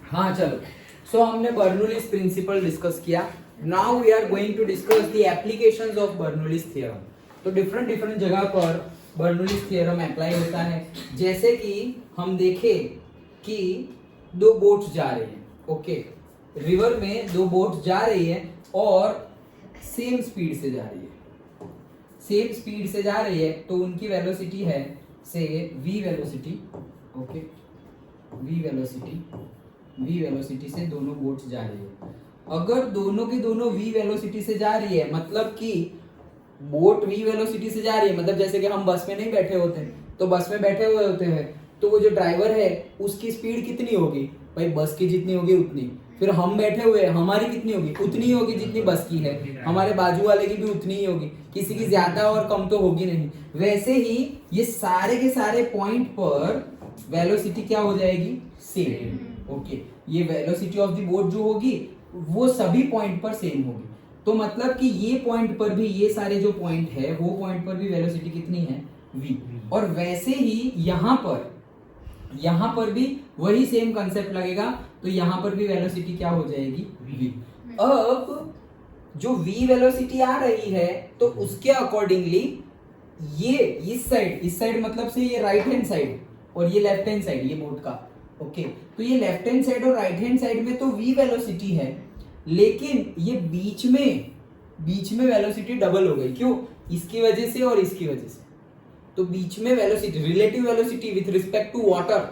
हाँ चलो, सो हमने बर्नौलीज प्रिंसिपल डिस्कस किया. Now we are going to discuss the applications of Bernoulli's theorem. तो डिफरेंट डिफरेंट जगह पर बर्नौलीज थ्योरम अप्लाई होता है. जैसे कि हम देखें कि दो बोट्स जा रहे हैं, ओके, रिवर में दो बोट्स जा रही है और सेम स्पीड से जा रही है. सेम स्पीड से जा रही है तो उनकी वेलोसिटी है से v velocity, okay, v velocity से दोनों बोट्स जा रही है. अगर दोनों की दोनों v वेलोसिटी से जा रही है, मतलब कि बोट v वेलोसिटी से जा रही है, मतलब जैसे कि हम बस में नहीं बैठे होते, तो बस में बैठे हुए होते हैं तो वो जो ड्राइवर है उसकी स्पीड कितनी होगी भाई, बस की जितनी होगी उतनी. फिर हम बैठे हुए हैं, हमारी कितनी होगी, उतनी ही होगी जितनी बस की है. हमारे बाजू वाले की भी उतनी ही होगी, किसी की ज्यादा और कम तो होगी नहीं. वैसे ही ये सारे के सारे पॉइंट पर वेलोसिटी क्या हो जाएगी, सेम. ओके, ये वेलोसिटी ऑफ द बोट जो होगी वो सभी पॉइंट पर सेम होगी. तो मतलब कि ये पॉइंट पर भी, ये सारे जो पॉइंट है वो पॉइंट पर भी वेलोसिटी कितनी है, v. और वैसे ही यहाँ पर भी वही सेम कंसेप्ट लगेगा. तो यहाँ पर भी वेलोसिटी क्या हो जाएगी, v. अब जो v वेलोसिटी आ रही है तो उसके अकॉर्डिंगली ये इस साइड मतलब से ये राइट हैंड साइड और ये लेफ्ट हैंड साइड, ये बोट का, ओके, तो ये लेफ्ट हैंड साइड और राइट हैंड साइड में तो v वेलोसिटी है, लेकिन ये बीच में वेलोसिटी डबल हो गई. क्यों, इसकी वजह से और इसकी वजह से. तो बीच में velocity, relative velocity with respect to water,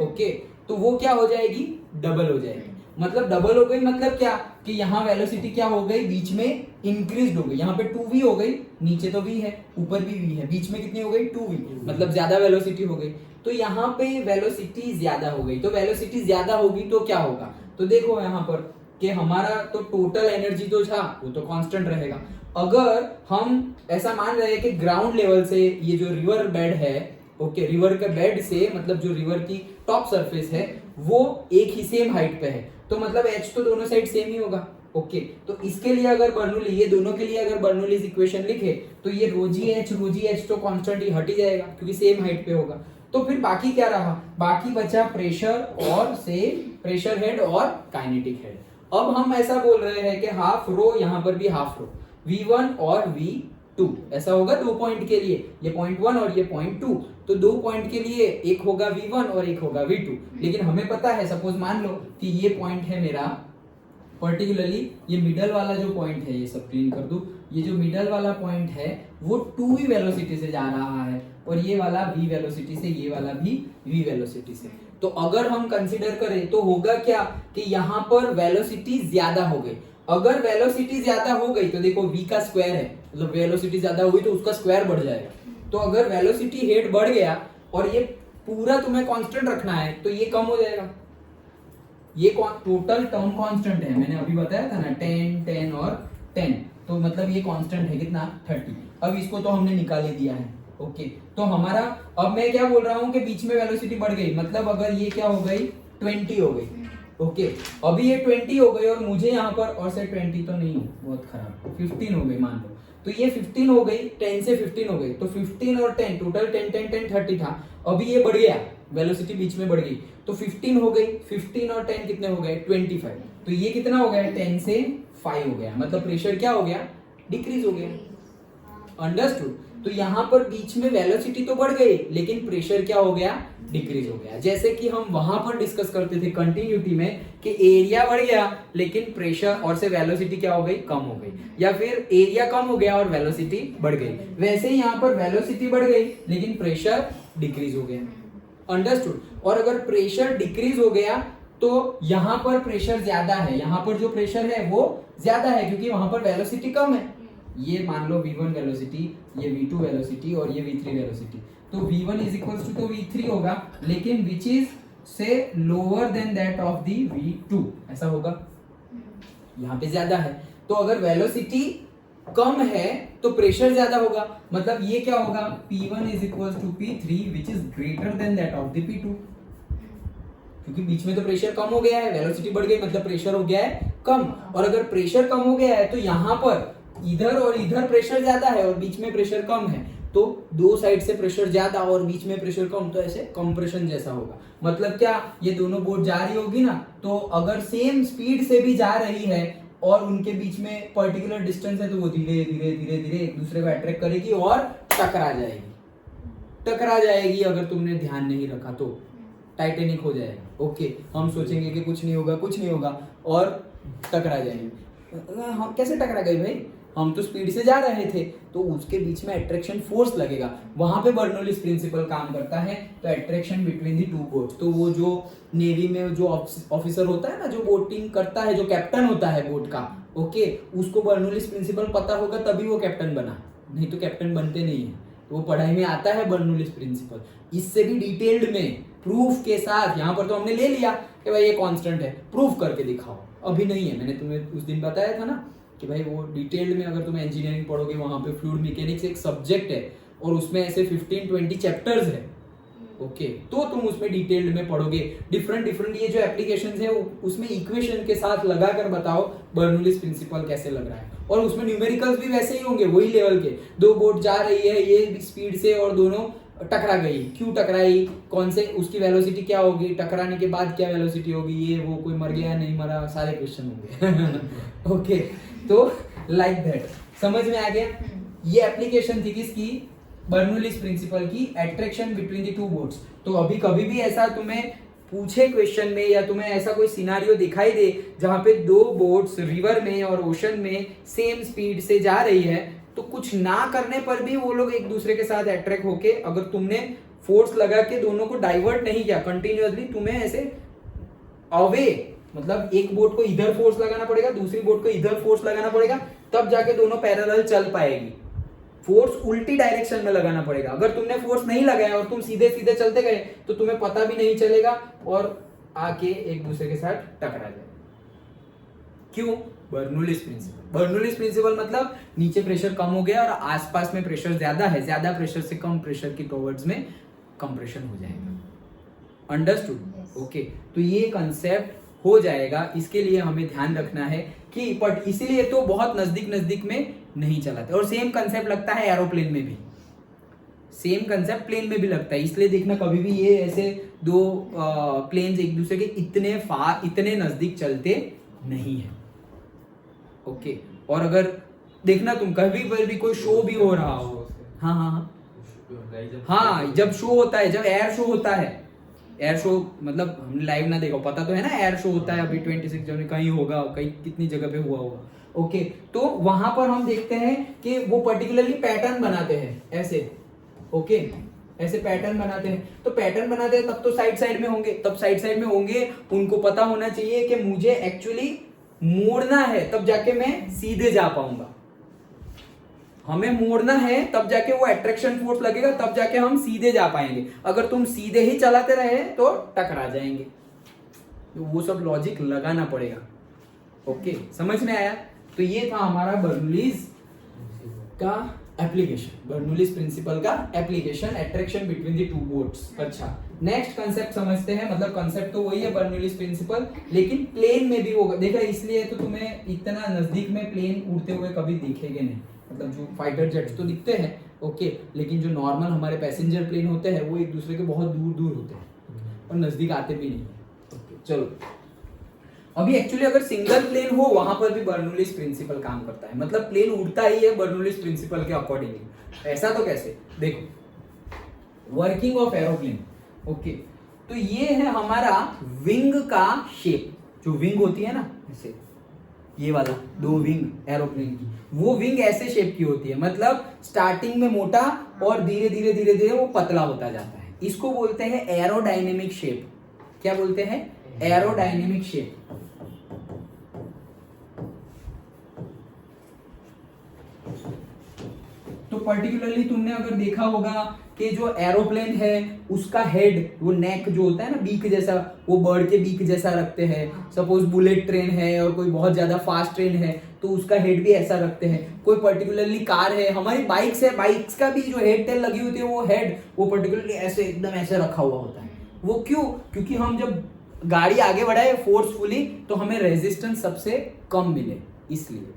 okay, तो वो क्या हो जाएगी, डबल हो जाएगी. मतलब डबल हो गई मतलब क्या कि यहाँ वेलोसिटी क्या हो गई, बीच में इंक्रीज हो गई. यहाँ पे 2v हो गई, नीचे तो v है, ऊपर भी v है, बीच में कितनी हो गई, 2v, मतलब ज्यादा वेलोसिटी हो गई. तो यहाँ पे वेलोसिटी ज्यादा हो गई. तो वेलोसिटी ज्यादा होगी तो क्या होगा, तो देखो यहाँ पर कि हमारा तो टोटल एनर्जी जो था वो तो कांस्टेंट रहेगा. अगर हम ऐसा मान रहे हैं कि ग्राउंड लेवल से ये जो रिवर बेड है, ओके, रिवर के बेड से मतलब जो रिवर की टॉप सरफेस है वो एक ही सेम हाइट पे है, तो मतलब h तो दोनों साइड सेम ही होगा. ओके, तो इसके लिए अगर बर्नौली, ये दोनों के लिए अगर बर्नौलीज इक्वेशन लिखे तो ये रोजी एच तो कांस्टेंट ही हट ही जाएगा क्योंकि सेम हाइट पे होगा. तो फिर बाकी क्या रहा, बाकी बचा प्रेशर और से प्रेशर हेड और काइनेटिक हेड. अब हम ऐसा बोल रहे हैं कि हाफ रो, यहाँ पर भी हाफ रो, v1 और v2 ऐसा होगा दो पॉइंट के लिए, ये पॉइंट 1 और ये पॉइंट 2. तो दो पॉइंट के लिए एक होगा v1 और एक होगा v2. लेकिन हमें पता है, सपोज मान लो कि ये पॉइंट है मेरा, पर्टिकुलरली ये मिडल वाला जो पॉइंट है, ये सब क्लीन कर दूं, ये जो मिडल वाला पॉइंट है वो 2v वेलोसिटी से जा रहा है और ये वाला v वेलोसिटी से, ये वाला भी v वेलोसिटी से. तो अगर हम कंसीडर करें तो होगा क्या कि यहाँ पर वेलोसिटी ज्यादा हो गई. अगर वेलोसिटी ज्यादा हो गई तो देखो v का स्क्वायर है, मतलब वेलोसिटी ज्यादा होगी तो उसका स्क्वायर बढ़ जाएगा. तो अगर वेलोसिटी हेड बढ़ गया और ये पूरा तुम्हें कांस्टेंट रखना है तो ये कम हो जाएगा. ये टोटल टर्म कांस्टेंट है, मैंने अभी बताया था ना, 10 और 10, तो मतलब ये कांस्टेंट है कितना, 30. अब इसको तो हमने निकाल ही दिया है. ओके, तो हमारा, अब मैं क्या बोल रहा हूँ कि बीच में वेलोसिटी बढ़ गई, मतलब अगर ये क्या हो गई, 20 हो गई. ओके, अभी ये 20 हो गई और मुझे यहाँ पर, और से 20 तो नहीं हो, बहुत खराब, 15 हो गई मान लो. तो ये 15 हो गई, 10 से 15 हो गई, तो 15 और 10 टोटल 10 30 था. अभी ये बढ़ गया, वेलोसिटी बीच में बढ़ गई, तो 15 हो गई, 15 और 10 कितने हो गए, 25. तो ये कितना हो गया, 10 से 5 हो गया, मतलब प्रेशर क्या हो गया, डिक्रीज हो गया. अंडरस्टूड. तो यहाँ पर बीच में वेलोसिटी तो बढ़ गई लेकिन प्रेशर क्या हो गया, डिक्रीज हो गया. जैसे कि हम वहां पर डिस्कस करते थे कंटिन्यूटी में कि एरिया बढ़ गया लेकिन प्रेशर और से वेलोसिटी क्या हो गई, कम हो गई, या फिर एरिया कम हो गया और वेलोसिटी बढ़ गई. वैसे ही यहाँ पर वेलोसिटी बढ़ गई लेकिन प्रेशर डिक्रीज हो गया. अंडरस्टूड. और अगर प्रेशर डिक्रीज हो गया तो यहाँ पर प्रेशर ज्यादा है, यहाँ पर जो प्रेशर है वो ज्यादा है क्योंकि वहां पर वेलोसिटी कम है. ये मान लो v1 वेलोसिटी, ये v2 वेलोसिटी और ये v3 वेलोसिटी. तो v1 इज इक्वल्स टू तो v3 होगा, लेकिन विच इज से lower than that of the v2, ऐसा होगा. यहाँ पे ज्यादा है, तो अगर वेलोसिटी कम है तो प्रेशर ज्यादा होगा, मतलब ये क्या होगा, p1 is equals to p3 which is greater than that of the p2. क्योंकि बीच में तो प्रेशर कम हो गया है, वेलोसिटी बढ़ गई मतलब प्रेशर हो गया है कम. और अगर प्रेशर कम हो गया है तो यहाँ पर इधर और इधर प्रेशर ज्यादा है और बीच में प्रेशर कम है, तो दो साइड से प्रेशर ज्यादा और बीच में प्रेशर कम, तो ऐसे कंप्रेशन जैसा होगा। मतलब क्या, ये दोनों बोट जा रही होगी ना, तो अगर सेम स्पीड से भी जा रही है और उनके बीच में पर्टिकुलर डिस्टेंस है, तो वो धीरे धीरे धीरे धीरे एक दूसरे को अट्रैक्ट करेगी और टकरा जाएगी अगर तुमने ध्यान नहीं रखा तो टाइटेनिक हो जाएगा। ओके, हम सोचेंगे कि कुछ नहीं होगा और टकरा जाएंगे। हम कैसे टकरा गए भाई, हम तो स्पीड से जा रहे थे, तो उसके बीच में अट्रैक्शन फोर्स लगेगा, वहां पे बर्नौलीज प्रिंसिपल काम करता है। तो attraction between the two boats, तो वो जो नेवी में जो ऑफिसर होता है ना, जो बोटिंग करता है, जो कैप्टन होता है बोट का, ओके, उसको बर्नौलीज प्रिंसिपल पता होगा तभी वो कैप्टन बना, नहीं तो कैप्टन बनते नहीं है। तो वो पढ़ाई में आता है बर्नौलीज प्रिंसिपल, इससे भी डिटेल्ड में प्रूफ के साथ। यहाँ पर तो हमने ले लिया कि भाई ये कांस्टेंट है, प्रूफ करके दिखाओ, अभी नहीं है। मैंने तुम्हें उस दिन बताया था ना कि भाई वो डिटेल्ड में, अगर तुम इंजीनियरिंग पढ़ोगे, वहां पे फ्लूइड मैकेनिक्स एक सब्जेक्ट है और उसमें ऐसे 15-20 चैप्टर्स है, ओके, तो तुम उसमें डिटेल्ड में पढ़ोगे। डिफरेंट ये जो एप्लीकेशंस है उसमें इक्वेशन के साथ लगाकर बताओ बर्नौलीज प्रिंसिपल कैसे लग रहा है। और उसमें न्यूमेरिकल्स भी वैसे ही होंगे, वही लेवल के। दो बोट जा रही है ये स्पीड से और दोनों टकरा गई, क्यों टकराई, कौन से, उसकी वेलोसिटी क्या होगी, टकराने के बाद क्या वेलोसिटी होगी, ये वो, कोई मर गया नहीं मरा, सारे क्वेश्चन होंगे। ओके, तो लाइक दैट, समझ में आ गया। ये एप्लीकेशन थी किसकी, बर्नौलीज प्रिंसिपल की, attraction between the two boats. तो अभी कभी भी ऐसा तुम्हें पूछे क्वेश्चन में, या तुम्हें ऐसा कोई सिनारियो दिखाई दे जहां पे दो बोट्स रिवर में और ओशन में सेम स्पीड से जा रही है, तो कुछ ना करने पर भी वो लोग एक दूसरे के साथ अट्रैक्ट होके, अगर तुमने फोर्स लगा के दोनों को डाइवर्ट नहीं किया कंटिन्यूअसली, तुम्हें ऐसे अवे, मतलब एक बोट को इधर फोर्स लगाना पड़ेगा, दूसरी बोट को इधर फोर्स लगाना पड़ेगा, तब जाके दोनों पैरेलल चल पाएगी। फोर्स उल्टी डायरेक्शन में लगाना पड़ेगा। अगर तुमने फोर्स नहीं लगाया और तुम सीधे सीधे चलते गए तो तुम्हें पता भी नहीं चलेगा और आके एक दूसरे के साथ टकरा जाए। क्यों, बर्नौलीज प्रिंसिपल मतलब नीचे प्रेशर कम हो गया और आसपास में प्रेशर ज्यादा है, ज्यादा प्रेशर से कम प्रेशर की टुवर्ड्स में कंप्रेशन हो जाएगा। अंडरस्टूड? ओके, तो ये कंसेप्ट हो जाएगा। इसके लिए हमें ध्यान रखना है कि बट इसीलिए तो बहुत नजदीक में नहीं चलाते। और सेम कंसेप्ट लगता है एरोप्लेन में भी, सेम कंसेप्ट प्लेन में भी लगता है। इसलिए देखना कभी भी ये ऐसे दो प्लेन्स एक दूसरे के इतने नजदीक चलते नहीं है। ओके, और अगर देखना तुम कभी पर भी कोई शो भी हो रहा हो, हाँ, जब शो होता है, जब एयर शो होता है, एयर शो मतलब हमने लाइव ना देखा, पता तो है ना, एयर शो होता है अभी 26 जनवरी कहीं होगा, कहीं कितनी जगह पे हुआ होगा। ओके, तो वहां पर हम देखते हैं कि वो पर्टिकुलरली पैटर्न बनाते हैं ऐसे, ओके, ऐसे पैटर्न बनाते हैं। तो पैटर्न बनाते हैं तब तो साइड में होंगे, उनको पता होना चाहिए कि मुझे एक्चुअली मोड़ना है तब जाके मैं सीधे जा पाऊंगा, हमें मोड़ना है तब जाके वो अट्रैक्शन फोर्स लगेगा, तब जाके हम सीधे जा पाएंगे। अगर तुम सीधे ही चलाते रहे तो टकरा जाएंगे। तो वो सब लॉजिक लगाना पड़ेगा। ओके, समझ में आया? तो ये था हमारा बर्नौलीज का एप्लीकेशन, बर्नौलीज प्रिंसिपल का application, attraction between the two boats. अच्छा, नेक्स्ट कंसेप्ट समझते हैं। मतलब कंसेप्ट तो वही है बर्नौलीज प्रिंसिपल, लेकिन प्लेन में भी होगा। देखा, इसलिए तो तुम्हें इतना नजदीक में प्लेन उड़ते हुए कभी दिखेंगे नहीं। मतलब जो फाइटर जेट्स तो दिखते हैं, ओके, लेकिन जो नॉर्मल हमारे पैसेंजर प्लेन होते हैं वो एक दूसरे के बहुत दूर होते हैं और नजदीक आते भी नहीं है। ओके, चलो, अभी एक्चुअली अगर सिंगल प्लेन हो वहां पर भी बर्नौलीज प्रिंसिपल काम करता है। मतलब प्लेन उड़ता ही है बर्नौलीज प्रिंसिपल के अकॉर्डिंगली। ऐसा तो कैसे, देखो, वर्किंग ऑफ एरोप्लेन। ओके, तो ये है हमारा विंग का शेप। जो विंग होती है ना, ऐसे ये वाला दो विंग एरोप्लेन की, वो विंग ऐसे शेप की होती है। मतलब स्टार्टिंग में मोटा और धीरे धीरे वो पतला होता जाता है। इसको बोलते हैं एरोडायनेमिक शेप। क्या बोलते हैं? Aerodynamic shape. तो पर्टिकुलरली तुमने अगर देखा होगा कि जो एरोप्लेन है उसका हेड, वो नेक जो होता है ना, बीक जैसा, वो बर्ड के बीक जैसा रखते हैं। सपोज बुलेट ट्रेन है और कोई बहुत ज्यादा फास्ट ट्रेन है तो उसका हेड भी ऐसा रखते हैं। कोई पर्टिकुलरली कार है, हमारी बाइक्स है, बाइक्स का भी जो हेड टेल लगी होती है वो हेड, वो पर्टिकुलरली ऐसे एकदम ऐसे रखा हुआ होता है। वो क्यों? क्योंकि हम जब गाड़ी आगे बढ़ाए फोर्सफुली तो हमें रेजिस्टेंस सबसे कम मिले, इसलिए।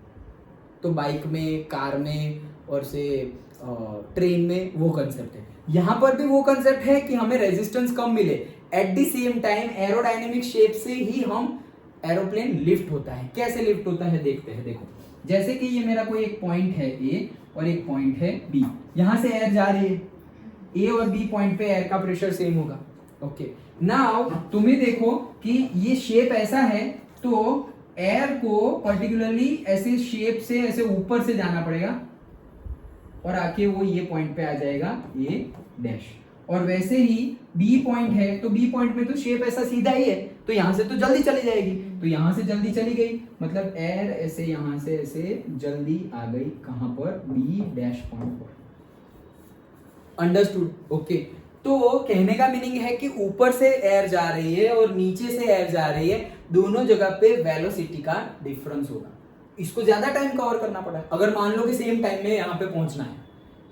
तो बाइक में, कार में और से ट्रेन में वो कंसेप्ट है। यहाँ पर भी वो कंसेप्ट है कि हमें रेजिस्टेंस कम मिले, at the same time aerodynamic shape से ही हम एरोप्लेन लिफ्ट होता है। कैसे लिफ्ट होता है देखते हैं। देखो जैसे कि ये मेरा कोई एक पॉइंट है ए और एक पॉइंट है बी, यहाँ से एयर जा रही है, ए और बी पॉइंट पे एयर का प्रेशर सेम होगा। ओके नाउ तुम्हें देखो कि ये शेप ऐसा है तो एयर को पर्टिकुलरली ऐसे शेप से ऐसे ऊपर से जाना पड़ेगा और आके वो ये पॉइंट पे आ जाएगा ए डैश। और वैसे ही बी पॉइंट है तो बी पॉइंट में तो शेप ऐसा सीधा ही है तो यहां से तो जल्दी चली जाएगी, तो यहां से जल्दी चली गई, मतलब एयर ऐसे यहां से ऐसे जल्दी आ गई कहां पर, बी डैश पॉइंट पर। अंडरस्टूड? ओके तो कहने का मीनिंग है कि ऊपर से एयर जा रही है और नीचे से एयर जा रही है, दोनों जगह पे वेलोसिटी का डिफरेंस होगा। इसको ज्यादा टाइम कवर करना पड़ा। अगर मान लो कि सेम टाइम में यहाँ पे पहुंचना है,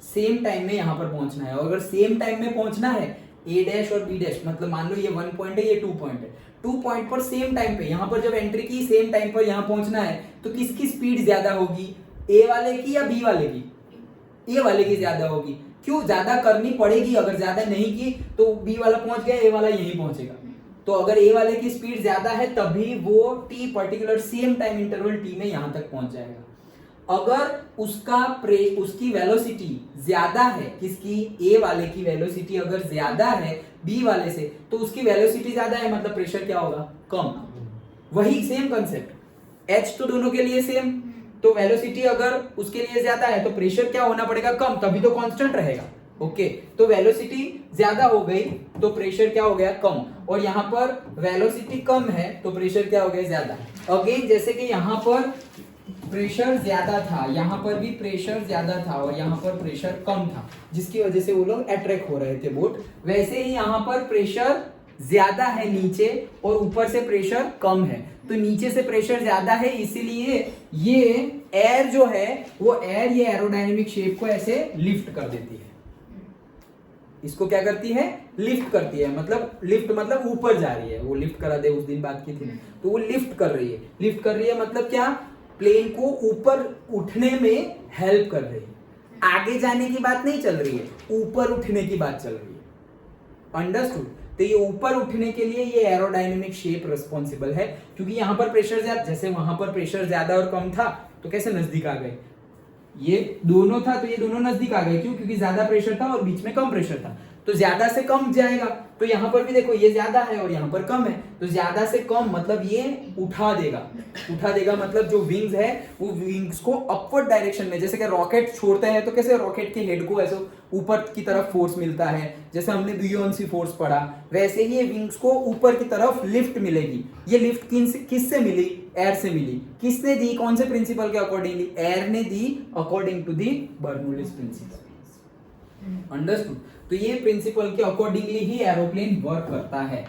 सेम टाइम में यहाँ पर पहुंचना है, और अगर सेम टाइम में पहुंचना है ए डैश और बी डैश, मतलब मान लो ये 1 पॉइंट है ये 2 पॉइंट है, 2 पॉइंट पर सेम टाइम पे यहाँ पर जब एंट्री की सेम टाइम पर यहाँ पहुंचना है तो किसकी स्पीड ज्यादा होगी, ए वाले की या बी वाले की? ए वाले की ज्यादा होगी। क्यों? ज्यादा करनी पड़ेगी, अगर ज्यादा नहीं की तो बी वाला पहुंच गया, ए वाला यहीं पहुंचेगा। तो अगर ए वाले की स्पीड ज्यादा है तभी वो T particular same time interval T में यहां तक पहुंच जाएगा। अगर उसकी वेलोसिटी ज्यादा है, किसकी? ए वाले की वेलोसिटी अगर ज्यादा है बी वाले से तो उसकी वेलोसिटी ज्यादा है, मतलब प्रेशर क्या होगा? कम। वही सेम कंसेप्ट, एच तो दोनों के लिए सेम, तो वेलोसिटी अगर उसके लिए ज्यादा है तो प्रेशर क्या होना पड़ेगा? कम, तभी तो कांस्टेंट रहेगा। ओके तो वेलोसिटी ज्यादा हो गई तो प्रेशर क्या हो गया? कम, और यहाँ पर वेलोसिटी कम है तो प्रेशर क्या हो गया? ज्यादा। अगेन जैसे कि यहाँ पर प्रेशर ज्यादा था, यहाँ पर भी प्रेशर ज्यादा था और यहाँ पर प्रेशर कम था, जिसकी वजह से वो लोग अट्रैक्ट हो रहे थे बोट, वैसे ही यहाँ पर प्रेशर ज्यादा है नीचे और ऊपर से प्रेशर कम है, तो नीचे से प्रेशर ज्यादा है इसीलिए ये एयर जो है वो एयर ये एरोडायनेमिक शेप को ऐसे लिफ्ट कर देती है। इसको क्या करती है? लिफ्ट करती है। मतलब लिफ्ट मतलब ऊपर जा रही है, वो लिफ्ट करा दे उस दिन बात की थी, तो वो लिफ्ट कर रही है। लिफ्ट कर रही है मतलब क्या? प्लेन को ऊपर उठने में हेल्प कर रही है। आगे जाने की बात नहीं चल रही है, ऊपर उठने की बात चल रही है। अंडरस्टूड? तो ये ऊपर उठने के लिए ये एरोडायनेमिक शेप रिस्पॉन्सिबल है, क्योंकि यहां पर प्रेशर ज्यादा, जैसे वहां पर प्रेशर ज्यादा और कम था तो कैसे नजदीक आ गए, ये दोनों था तो ये दोनों नजदीक आ गए। क्यों? क्योंकि ज्यादा प्रेशर था और बीच में कम प्रेशर था, तो ज्यादा से कम जाएगा। तो यहां पर भी देखो ये ज्यादा है और यहां पर कम है, तो ज्यादा से कम मतलब ये उठा देगा। उठा देगा मतलब जो विंग्स है वो विंग्स को अपवर्ड डायरेक्शन में, जैसे कि रॉकेट छोड़ते हैं तो कैसे रॉकेट के हेड को ऐसे ऊपर की तरफ फोर्स मिलता है, जैसे हमने बुयोंसी फोर्स पढ़ा, वैसे ही ये विंग्स को ऊपर की तरफ लिफ्ट मिलेगी। ये लिफ्ट किससे मिली? एयर से मिली। किसने दी? कौन से प्रिंसिपल के अकॉर्डिंगली? एयर ने दी, according to the Bernoulli's principle. Understood? तो ये प्रिंसिपल के अकॉर्डिंगली ही एरोप्लेन वर्क करता है।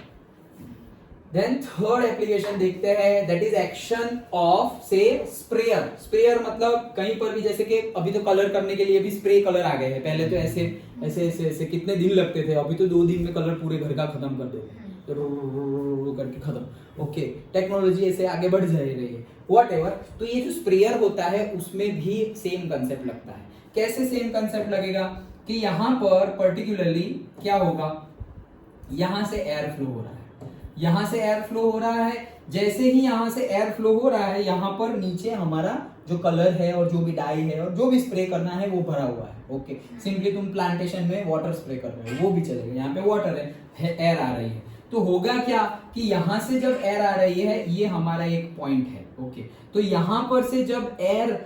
देन थर्ड एप्लीकेशन देखते हैं, दैट इज एक्शन ऑफ से स्प्रेयर। स्प्रेयर मतलब कहीं पर भी, जैसे कि अभी तो कलर करने के लिए भी स्प्रे कलर आ गए हैं, पहले तो ऐसे ऐसे ऐसे ऐसे कितने दिन लगते थे, अभी तो 2 दिन में कलर पूरे घर का खत्म कर देते हैं, तो करके खत्म। ओके टेक्नोलॉजी ऐसे आगे बढ़ जा रही है, व्हाटएवर। तो ये जो स्प्रेयर होता है उसमें भी सेम कंसेप्ट लगता है। कैसे सेम कंसेप्ट लगेगा कि यहां पर पर्टिकुलरली क्या होगा, यहां से एयर फ्लो हो रहा है, यहां से एयर फ्लो हो रहा है। जैसे ही यहां से एयर फ्लो हो रहा है, यहां पर नीचे हमारा जो कलर है और जो भी डाई है और जो भी स्प्रे करना है वो भरा हुआ है। ओके सिंपली तुम प्लांटेशन में वाटर स्प्रे कर रहे हो वो भी चलेगा, यहाँ पे वाटर है, एयर आ रही है, तो होगा क्या कि यहां से जब एयर आ रही है, ये हमारा एक पॉइंट है। ओके तो यहां पर से जब एयर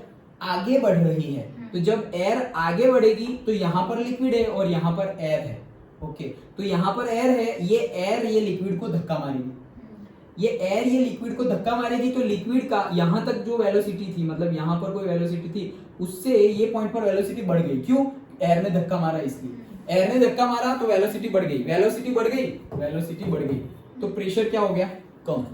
आगे बढ़ रही है, तो जब एयर आगे बढ़ेगी तो यहाँ पर लिक्विड है और यहाँ पर एयर है। ओके तो यहाँ पर एयर है, ये एयर ये लिक्विड को धक्का मारेगी, ये एयर ये लिक्विड को धक्का मारेगी, तो लिक्विड का यहाँ तक जो वेलोसिटी थी, मतलब यहाँ पर कोई वेलोसिटी थी, उससे ये पॉइंट पर वेलोसिटी बढ़ गई। क्यों? एयर ने धक्का मारा इसलिए। एयर ने धक्का मारा तो वेलोसिटी बढ़ गई, वेलोसिटी बढ़ गई, वेलोसिटी बढ़ गई, तो प्रेशर क्या हो गया? कम।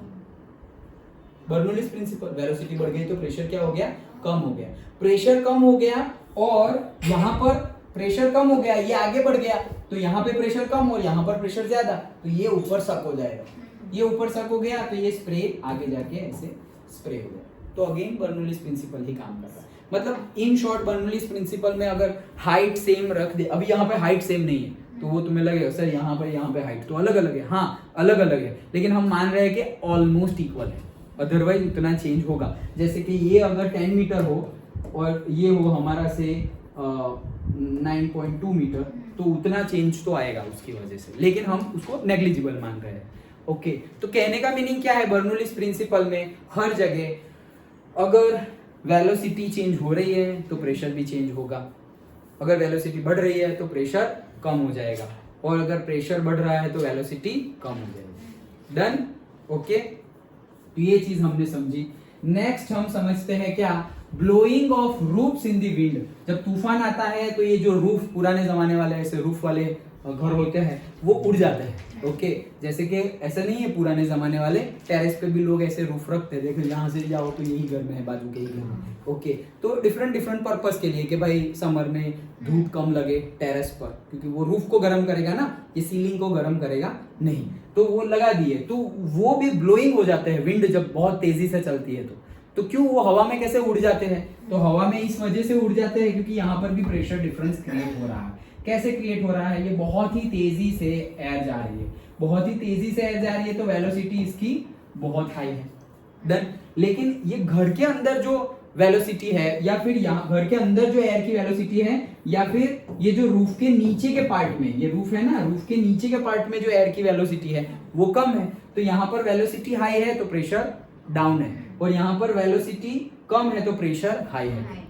बर्नौलीज प्रिंसिपल, वेलोसिटी बढ़ गई तो प्रेशर क्या हो गया? कम हो गया। प्रेशर कम हो गया और यहाँ पर प्रेशर कम हो गया, ये आगे बढ़ गया, तो यहाँ पे प्रेशर कम और यहाँ पर प्रेशर ज्यादा, तो ये ऊपर सक हो जाएगा। ये ऊपर सक हो गया तो ये स्प्रे आगे जाके ऐसे स्प्रे हो गया। तो अगेन बर्नौलीज प्रिंसिपल ही काम कर रहा है। मतलब इन शॉर्ट बर्नौलीज प्रिंसिपल में अगर हाइट सेम रख दे, अभी यहाँ पे हाइट सेम नहीं है तो वो तुम्हें लगेगा सर यहाँ पे हाइट तो अलग अलग है, हाँ अलग अलग है, लेकिन हम मान रहे हैं कि ऑलमोस्ट इक्वल है, अदरवाइज उतना चेंज होगा। जैसे कि ये अगर 10 मीटर हो और ये हो हमारा से 9.2 मीटर, तो उतना चेंज तो आएगा उसकी वजह से, लेकिन हम उसको नेग्लिजिबल मान रहे हैं। ओके, तो कहने का मीनिंग क्या है, बर्नौलीज प्रिंसिपल में हर जगह अगर वेलोसिटी चेंज हो रही है तो प्रेशर भी चेंज होगा, अगर वेलोसिटी बढ़ रही है तो प्रेशर कम हो जाएगा, और अगर प्रेशर बढ़ रहा है तो वेलोसिटी कम हो जाएगी। डन? ओके, तो ये चीज हमने समझी। नेक्स्ट हम समझते हैं क्या, blowing of roofs in the wind. जब तूफान आता है तो ये जो रूफ, पुराने जमाने वाले ऐसे रूफ वाले घर होते हैं वो उड़ जाते हैं। ओके, जैसे कि ऐसा नहीं है पुराने जमाने वाले, टेरेस पे भी लोग ऐसे रूफ रखते हैं, देखो यहाँ से जाओ तो यही घर में है, बाजू के ही घर में। ओके, तो डिफरेंट पर्पस के लिए कि भाई समर में धूप कम लगे टेरेस पर, क्योंकि वो रूफ को गर्म करेगा ना, ये सीलिंग को गर्म करेगा नहीं, तो वो लगा दिए, तो वो भी ब्लोइंग हो जाते हैं विंड जब बहुत तेजी से चलती है तो क्यों वो हवा में कैसे उड़ जाते हैं, तो हवा में इस वजह से उड़ जाते हैं क्योंकि यहाँ पर भी प्रेशर डिफरेंस क्रिएट हो रहा है। कैसे क्रिएट हो रहा है, ये बहुत ही तेजी से एयर जा रही है, बहुत ही तेजी से एयर जा रही है, तो वेलोसिटी इसकी बहुत हाई है। डन? लेकिन ये घर के अंदर जो वेलोसिटी है, या फिर यहाँ घर के अंदर जो एयर की वेलोसिटी है, या फिर ये जो रूफ के नीचे के पार्ट में, ये रूफ है ना, रूफ के नीचे के पार्ट में जो एयर की वेलोसिटी है वो कम है, तो यहाँ पर वेलोसिटी हाई है तो प्रेशर डाउन है, और यहाँ पर वेलोसिटी कम है तो प्रेशर हाई है।